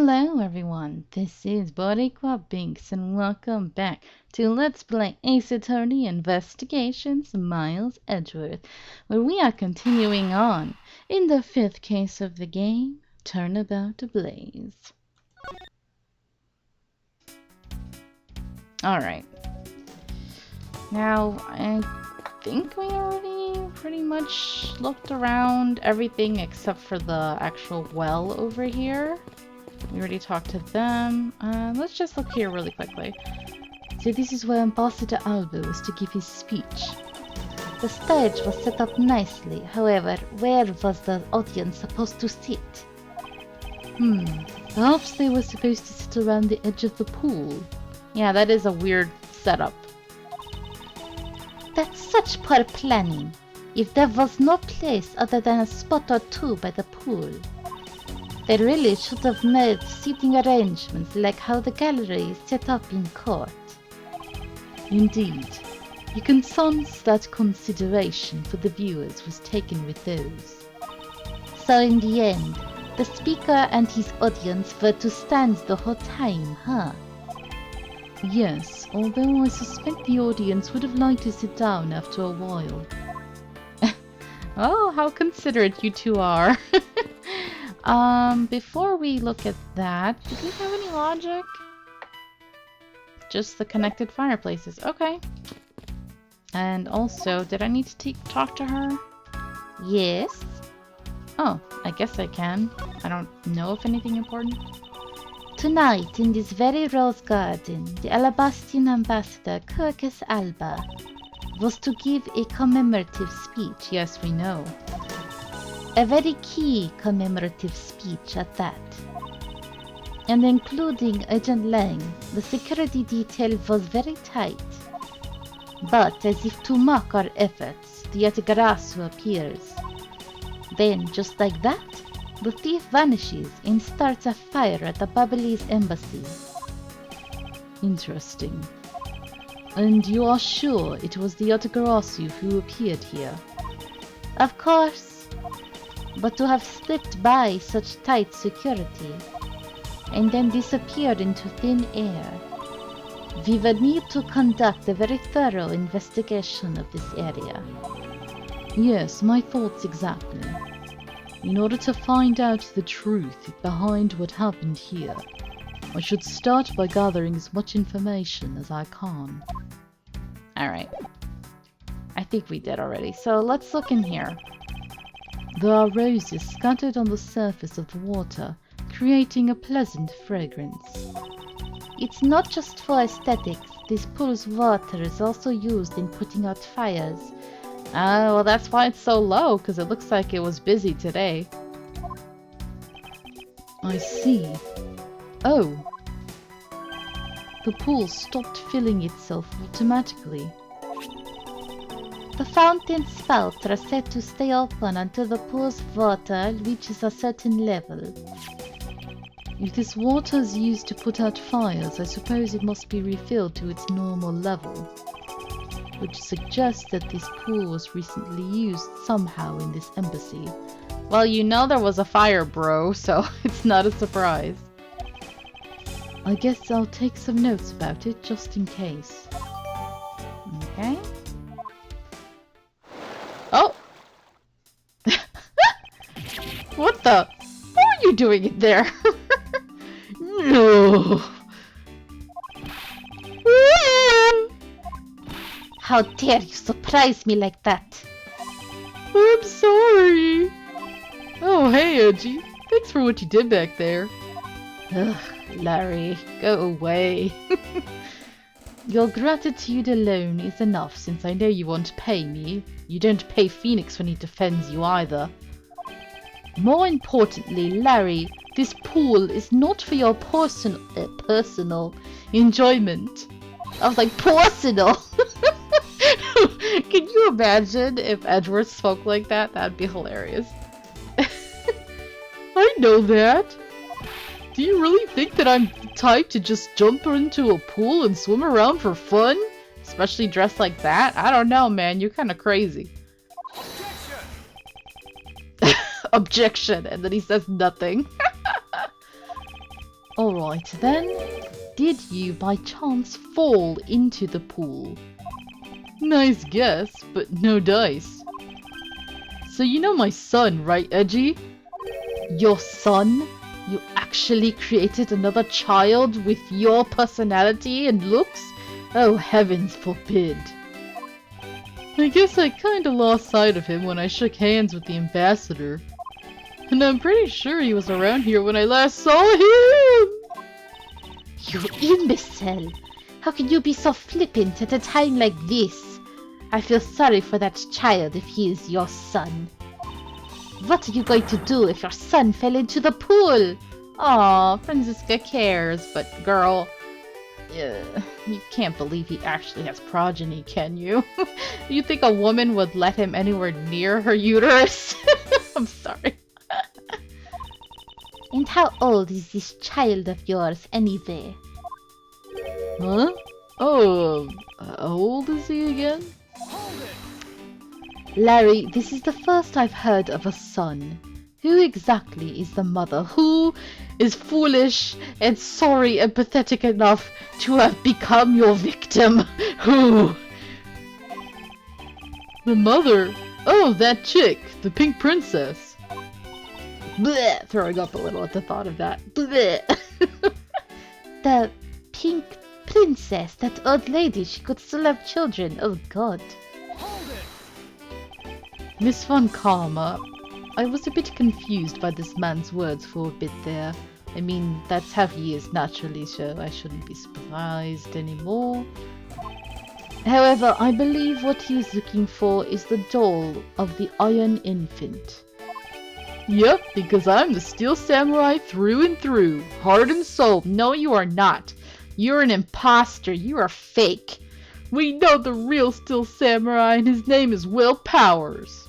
Hello everyone, this is Boricua Binks and welcome back to Let's Play Ace Attorney Investigations Miles Edgeworth, where we are continuing on in the fifth case of the game, Turnabout Ablaze. Alright. Now, I think we already pretty much looked around everything except for the actual well over here. We already talked to them. Let's just look here really quickly. So this is where Ambassador Alba was to give his speech. The stage was set up nicely. However, where was the audience supposed to sit? Perhaps they were supposed to sit around the edge of the pool. Yeah, that is a weird setup. That's such poor planning. If there was no place other than a spot or two by the pool. They really should have made seating arrangements like how the gallery is set up in court. Indeed. You can sense that consideration for the viewers was taken with those. So in the end, the speaker and his audience were to stand the whole time, huh? Yes, although I suspect the audience would have liked to sit down after a while. Oh, how considerate you two are. Before we look at that, did we have any logic? Just the connected fireplaces. Okay. And also, did I need to talk to her? Yes. Oh, I guess I can. I don't know if anything important. Tonight, in this very rose garden, the Alabastian ambassador, Kirkus Alba, was to give a commemorative speech. Yes, we know. A very key commemorative speech at that. And including Agent Lang, the security detail was very tight. But as if to mock our efforts, the Yatagarasu appears. Then, just like that, the thief vanishes and starts a fire at the Babalese embassy. Interesting. And you are sure it was the Yatagarasu who appeared here? Of course. But to have slipped by such tight security, and then disappeared into thin air, we would need to conduct a very thorough investigation of this area. Yes, my thoughts exactly. In order to find out the truth behind what happened here, I should start by gathering as much information as I can. Alright. I think we did already, so let's look in here. There are roses scattered on the surface of the water, creating a pleasant fragrance. It's not just for aesthetics. This pool's water is also used in putting out fires. Well, that's why it's so low, because it looks like it was busy today. I see. Oh. The pool stopped filling itself automatically. The fountain spouts are set to stay open until the pool's water reaches a certain level. If this water is used to put out fires, I suppose it must be refilled to its normal level, which suggests that this pool was recently used somehow in this embassy. Well, you know there was a fire, bro, so it's not a surprise. I guess I'll take some notes about it just in case. Okay. Oh! What the? What are you doing in there? No! How dare you surprise me like that? I'm sorry. Oh, hey, Edgy. Thanks for what you did back there. Ugh, Larry, go away. Your gratitude alone is enough, since I know you won't pay me. You don't pay Phoenix when he defends you either. More importantly, Larry, this pool is not for your personal enjoyment. I was like, personal! Can you imagine if Edgeworth spoke like that? That'd be hilarious. I know that. Do you really think that I'm the type to just jump into a pool and swim around for fun? Especially dressed like that? I don't know, man. You're kind of crazy. Objection! And then he says nothing. Alright then. Did you by chance fall into the pool? Nice guess, but no dice. So you know my son, right, Edgy? Your son? You actually created another child with your personality and looks? Oh, heavens forbid. I guess I kinda lost sight of him when I shook hands with the ambassador. And I'm pretty sure he was around here when I last saw him! You imbecile! How can you be so flippant at a time like this? I feel sorry for that child if he is your son. What are you going to do if your son fell into the pool? Aw, Franziska cares, but girl, you can't believe he actually has progeny, can you? You think a woman would let him anywhere near her uterus? I'm sorry. And how old is this child of yours anyway? Huh? Oh, how old is he again? Larry, this is the first I've heard of a son. Who exactly is the mother? Who is foolish and sorry and pathetic enough to have become your victim? Who? The mother? Oh, that chick, the pink princess. Blech, throwing up a little at the thought of that. Blech. The pink princess, that old lady, she could still have children. Oh god. Miss Von Karma, I was a bit confused by this man's words for a bit there. I mean, that's how he is naturally, so I shouldn't be surprised anymore. However, I believe what he is looking for is the doll of the Iron Infant. Yep, because I'm the Steel Samurai through and through, heart and soul. No, you are not. You're an imposter. You are fake. We know the real Steel Samurai, and his name is Will Powers.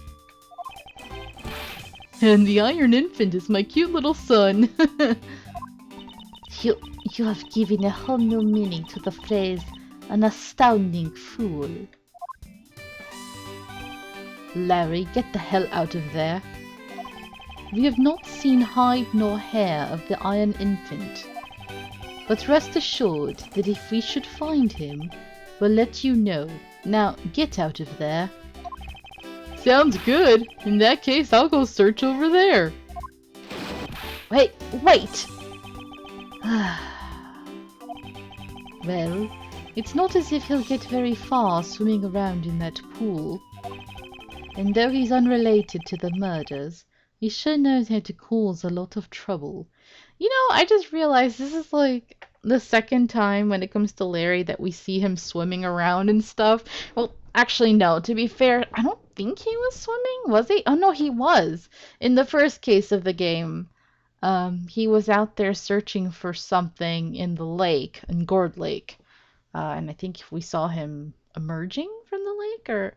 And the Iron Infant is my cute little son. You have given a whole new meaning to the phrase, an astounding fool. Larry, get the hell out of there. We have not seen hide nor hair of the Iron Infant. But rest assured that if we should find him, we'll let you know. Now, get out of there. Sounds good. In that case, I'll go search over there. Wait! Well, it's not as if he'll get very far swimming around in that pool. And though he's unrelated to the murders, he sure knows how to cause a lot of trouble. You know, I just realized this is like the second time when it comes to Larry that we see him swimming around and stuff. Well, actually no, to be fair, I don't think he was swimming, was he? Oh no, he was. In the first case of the game, he was out there searching for something in the lake, in Gourd Lake. And I think we saw him emerging from the lake, or...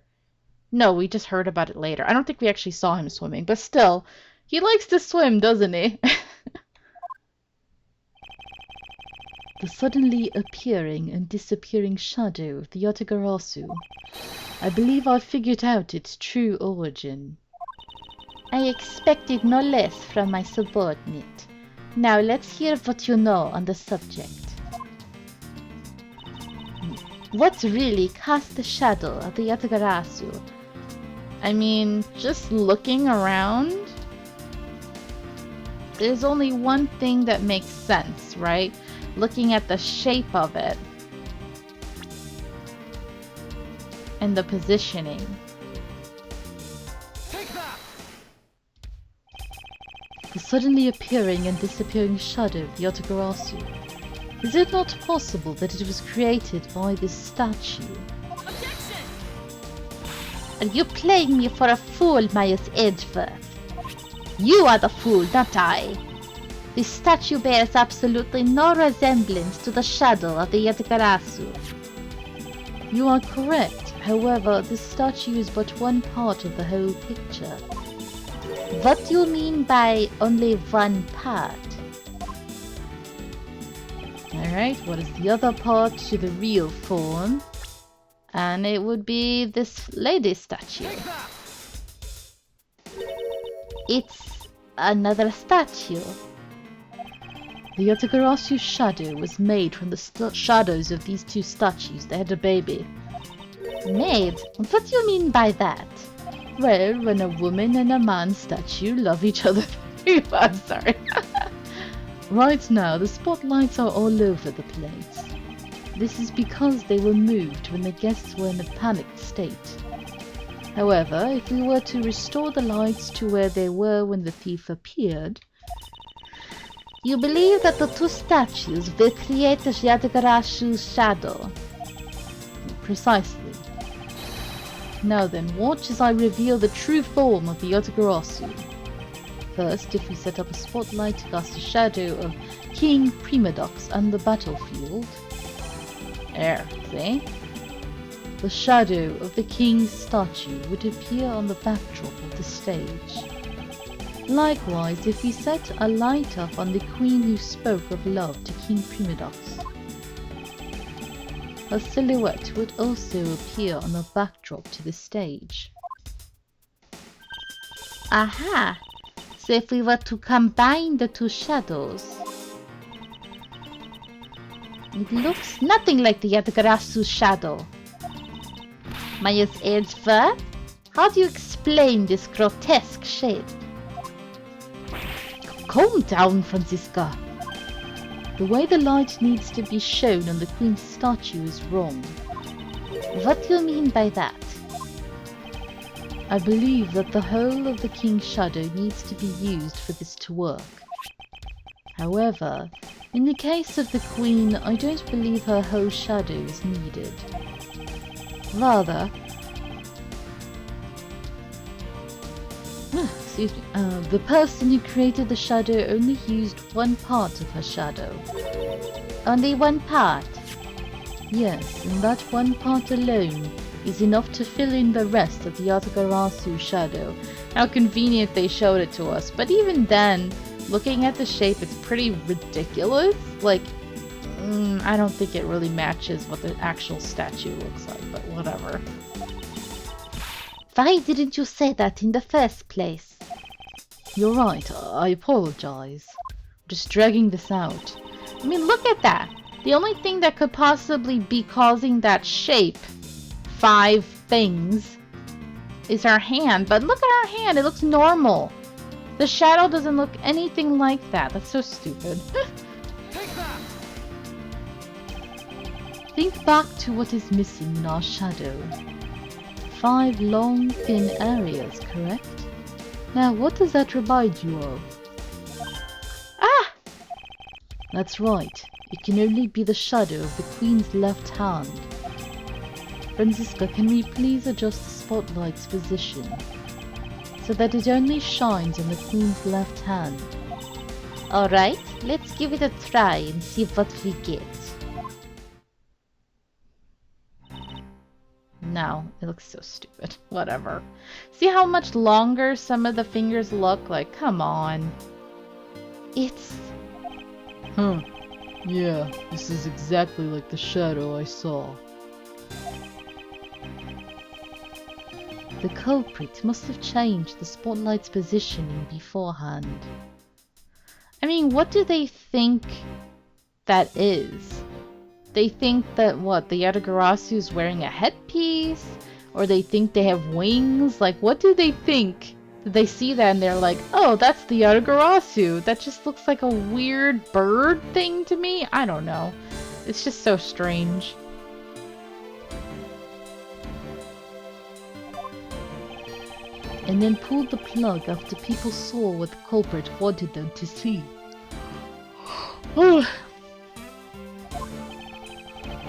No, we just heard about it later. I don't think we actually saw him swimming, but still, he likes to swim, doesn't he? The suddenly appearing and disappearing shadow of the Yatagarasu. I believe I've figured out its true origin. I expected no less from my subordinate. Now let's hear what you know on the subject. What really cast the shadow of the Yatagarasu? I mean, just looking around, there's only one thing that makes sense, right? Looking at the shape of it and the positioning. The suddenly appearing and disappearing shadow of the Yatagarasu. Is it not possible that it was created by this statue? Objection! Are you playing me for a fool, Miles Edgeworth? You are the fool, not I. This statue bears absolutely no resemblance to the shadow of the Yatagarasu. You are correct. However, this statue is but one part of the whole picture. What do you mean by only one part? Alright, what is the other part to the real form? And it would be this lady statue. It's another statue. The Yatagarasu shadow was made from the shadows of these two statues. They had a baby. Made? What do you mean by that? Well, when a woman and a man statue love each other... I'm sorry. Right now, the spotlights are all over the place. This is because they were moved when the guests were in a panicked state. However, if we were to restore the lights to where they were when the thief appeared... You believe that the two statues will create the Yatagarasu's shadow? Precisely. Now then, watch as I reveal the true form of the Yatagarasu. First, if we set up a spotlight to cast a shadow of King Primadox on the battlefield... There, see? The shadow of the king's statue would appear on the backdrop of the stage. Likewise, if we set a light up on the queen who spoke of love to King Primadox, her silhouette would also appear on the backdrop to the stage. Aha! So if we were to combine the two shadows, it looks nothing like the Yatagarasu's shadow. Myers Edgeworth, how do you explain this grotesque shape? Calm down, Franziska. The way the light needs to be shown on the Queen's statue is wrong. What do you mean by that? I believe that the whole of the King's shadow needs to be used for this to work. However, in the case of the Queen, I don't believe her whole shadow is needed. Rather, the person who created the shadow only used one part of her shadow. Only one part? Yes, and that one part alone is enough to fill in the rest of the Yatagarasu shadow. How convenient they showed it to us, but even then, looking at the shape, it's pretty ridiculous. Like, I don't think it really matches what the actual statue looks like, but whatever. Why didn't you say that in the first place? You're right, I apologize. Just dragging this out. I mean, look at that! The only thing that could possibly be causing that shape, 5 things, is her hand. But look at her hand, it looks normal. The shadow doesn't look anything like that. That's so stupid. Think back to what is missing in our shadow. 5 long, thin areas, correct? Now, what does that remind you of? Ah! That's right. It can only be the shadow of the Queen's left hand. Franziska, can we please adjust the spotlight's position so that it only shines on the Queen's left hand? Alright, let's give it a try and see what we get. No, it looks so stupid. Whatever. See how much longer some of the fingers look? Like, come on. It's... Yeah, this is exactly like the shadow I saw. The culprit must have changed the spotlight's positioning beforehand. I mean, what do they think that is? They think that, what, the Yatagarasu is wearing a headpiece? Or they think they have wings? Like, what do they think? They see that and they're like, oh, that's the Yatagarasu. That just looks like a weird bird thing to me? I don't know. It's just so strange. And then pulled the plug after people saw what the culprit wanted them to see.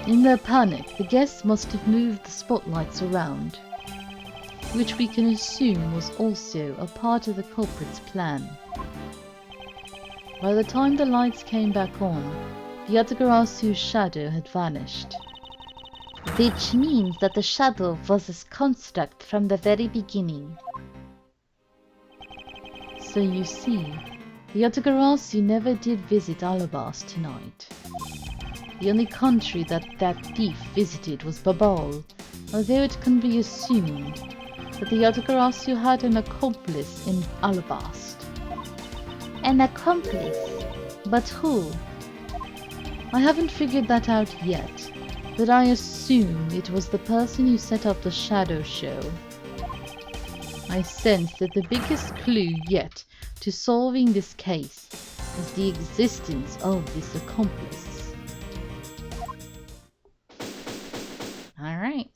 In their panic, the guests must have moved the spotlights around, which we can assume was also a part of the culprit's plan. By the time the lights came back on, the Yatagarasu's shadow had vanished. Which means that the shadow was a construct from the very beginning. So you see, the Yatagarasu never did visit Alabas tonight. The only country that thief visited was Babal, although it can be assumed that the Yatagarasu had an accomplice in Alabast. An accomplice? But who? I haven't figured that out yet, but I assume it was the person who set up the shadow show. I sense that the biggest clue yet to solving this case is the existence of this accomplice. Alright.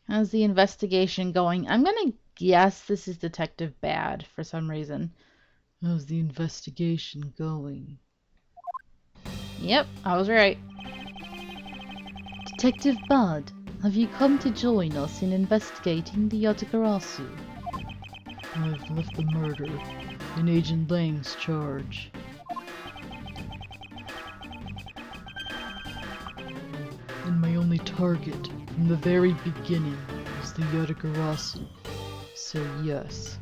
How's the investigation going? I'm gonna guess this is Detective Bad for some reason. How's the investigation going? Yep, I was right. Detective Bad, have you come to join us in investigating the Yatagarasu? I've left the murder in Agent Lang's charge. And my only target from the very beginning was the Yatagarasu. So yes.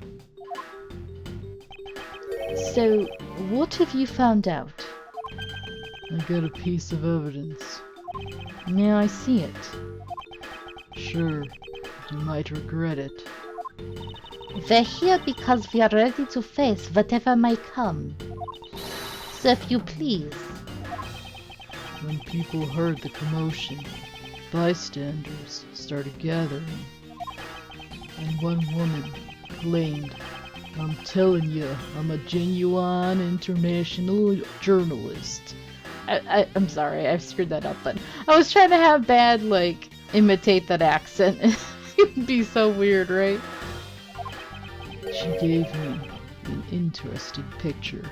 So, what have you found out? I got a piece of evidence. May I see it? Sure, but you might regret it. We're here because we are ready to face whatever may come. So if you please. When people heard the commotion, bystanders started gathering. And one woman claimed, I'm telling you, I'm a genuine international journalist. I'm sorry, I've screwed that up, but I was trying to have Bad, like, imitate that accent. It'd be so weird, right? She gave me an interesting picture.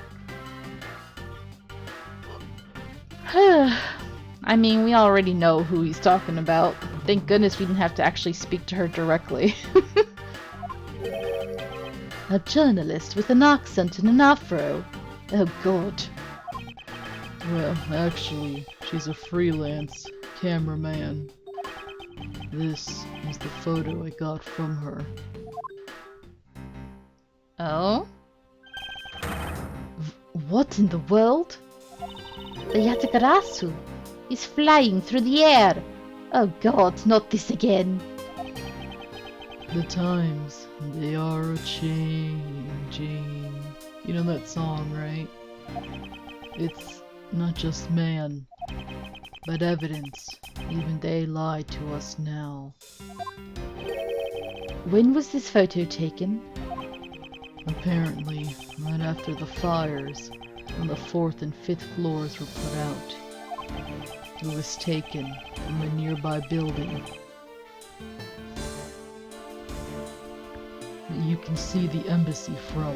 I mean, we already know who he's talking about. Thank goodness we didn't have to actually speak to her directly. A journalist with an accent and an afro? Oh god. Well, actually, she's a freelance cameraman. This is the photo I got from her. Oh? What in the world? The Yatagarasu is flying through the air. Oh god, not this again. The times, they are a-changing. You know that song, right? It's not just man, but evidence. Even they lie to us now. When was this photo taken? Apparently, right after the fires, when the 4th and 5th floors were put out. It was taken from a nearby building. You can see the embassy from.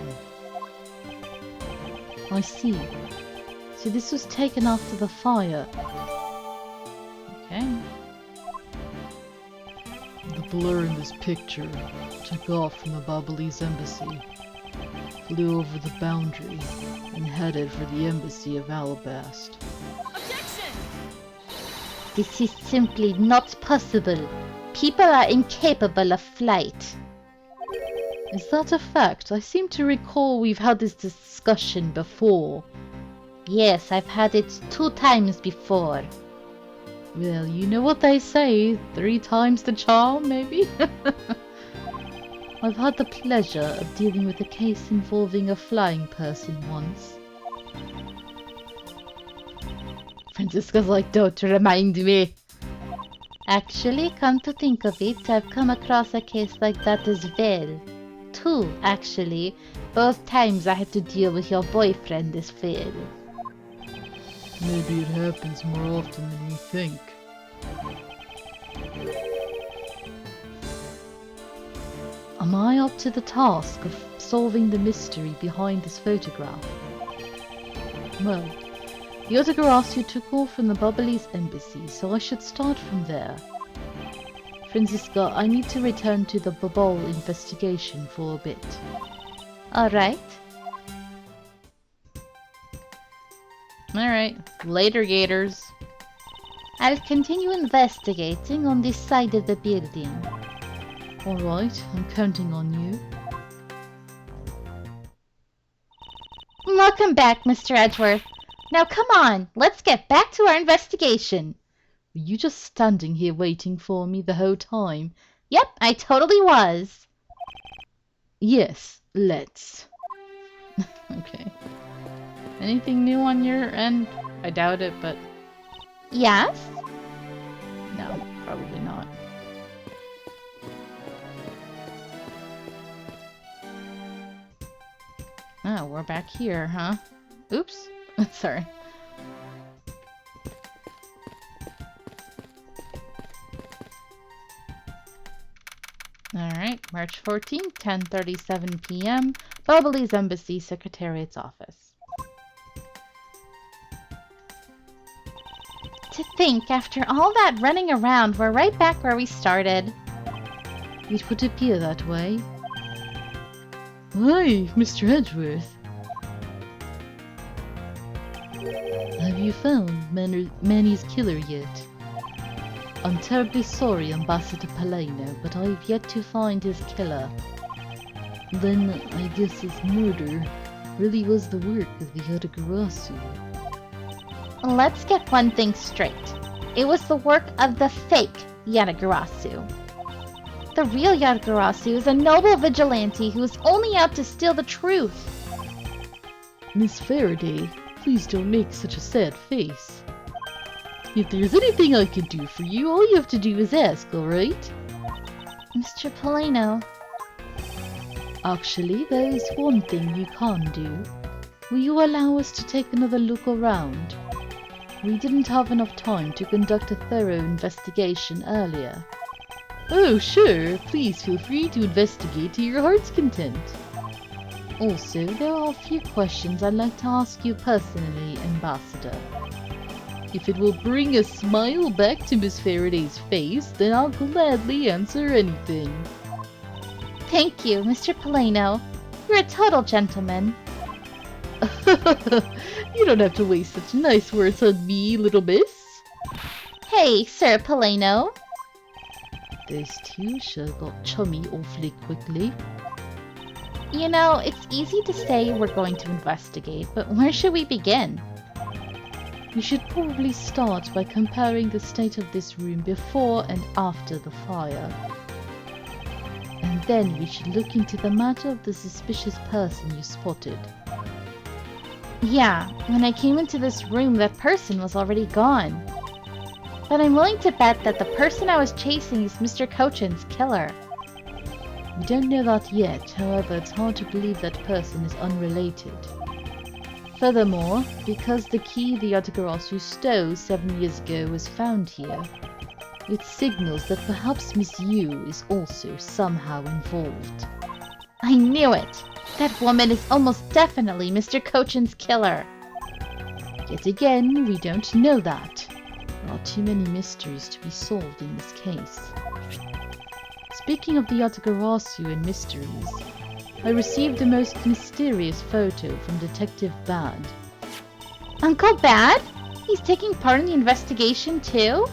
I see. So this was taken after the fire. Okay. The blur in this picture took off from the Babalese embassy, flew over the boundary, and headed for the embassy of Alabast. Objection! This is simply not possible. People are incapable of flight. Is that a fact? I seem to recall we've had this discussion before. Yes, I've had it 2 times before. Well, you know what they say, 3 times the charm, maybe? I've had the pleasure of dealing with a case involving a flying person once. Francisca's like, don't remind me. Actually, come to think of it, I've come across a case like that as well. 2, actually. Both times I had to deal with your boyfriend as well. Maybe it happens more often than we think. Am I up to the task of solving the mystery behind this photograph? Well, the Yatagarasu took off from the Babalese embassy, so I should start from there. Francisca, I need to return to the Babal investigation for a bit. Alright. Alright, later gators. I'll continue investigating on this side of the building. Alright, I'm counting on you. Welcome back, Mr. Edgeworth. Now come on, let's get back to our investigation. Were you just standing here waiting for me the whole time? Yep, I totally was. Yes, let's. Okay. Anything new on your end? I doubt it, but Yes? no, probably not. Oh, we're back here, huh? Oops. Sorry. Alright, March 14th, 10:37 p.m. Bubbly's Embassy Secretariat's office. To think, after all that running around, we're right back where we started. It would appear that way. Hi, Mr. Edgeworth. Have you found Manny's killer yet? I'm terribly sorry, Ambassador Paleno, but I've yet to find his killer. Then I guess his murder really was the work of the Yatagarasu. Let's get one thing straight. It was the work of the fake Yatagarasu. The real Yatagarasu is a noble vigilante who is only out to steal the truth. Miss Faraday, please don't make such a sad face. If there's anything I can do for you, all you have to do is ask, alright? Mr. Paleno. Actually, there is one thing you can do. Will you allow us to take another look around? We didn't have enough time to conduct a thorough investigation earlier. Oh, sure. Please feel free to investigate to your heart's content. Also, there are a few questions I'd like to ask you personally, Ambassador. If it will bring a smile back to Miss Faraday's face, then I'll gladly answer anything. Thank you, Mr. Paleno. You're a total gentleman. You don't have to waste such nice words on me, little miss. Hey, Sir Paleno. Those two sure got chummy awfully quickly. You know, it's easy to say we're going to investigate, but where should we begin? We should probably start by comparing the state of this room before and after the fire. And then we should look into the matter of the suspicious person you spotted. Yeah, when I came into this room, that person was already gone. But I'm willing to bet that the person I was chasing is Mr. Cochin's killer. We don't know that yet, however, it's hard to believe that person is unrelated. Furthermore, because the key the Yatagarasu stole 7 years ago was found here, it signals that perhaps Miss Yu is also somehow involved. I knew it! That woman is almost definitely Mr. Cochin's killer. Yet again, we don't know that. There are too many mysteries to be solved in this case. Speaking of the Yatagarasu and mysteries, I received the most mysterious photo from Detective Bad. Uncle Bad? He's taking part in the investigation too?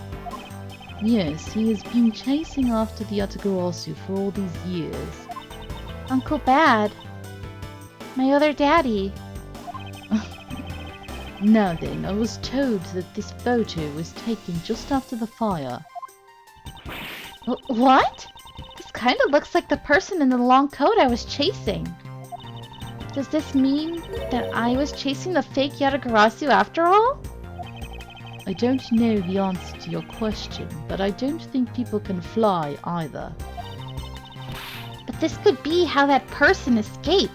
Yes, he has been chasing after the Yatagarasu for all these years. Uncle Bad? My other daddy. Now then, I was told that this photo was taken just after the fire. What? This kind of looks like the person in the long coat I was chasing. Does this mean that I was chasing the fake Yatagarasu after all? I don't know the answer to your question, but I don't think people can fly either. But this could be how that person escaped.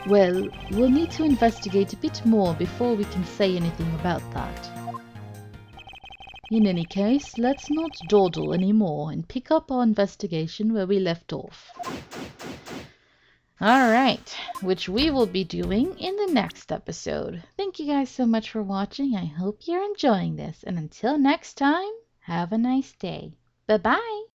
Well, we'll need to investigate a bit more before we can say anything about that. In any case, let's not dawdle anymore and pick up our investigation where we left off. Alright, which we will be doing in the next episode. Thank you guys so much for watching. I hope you're enjoying this, and until next time, have a nice day. Bye-bye!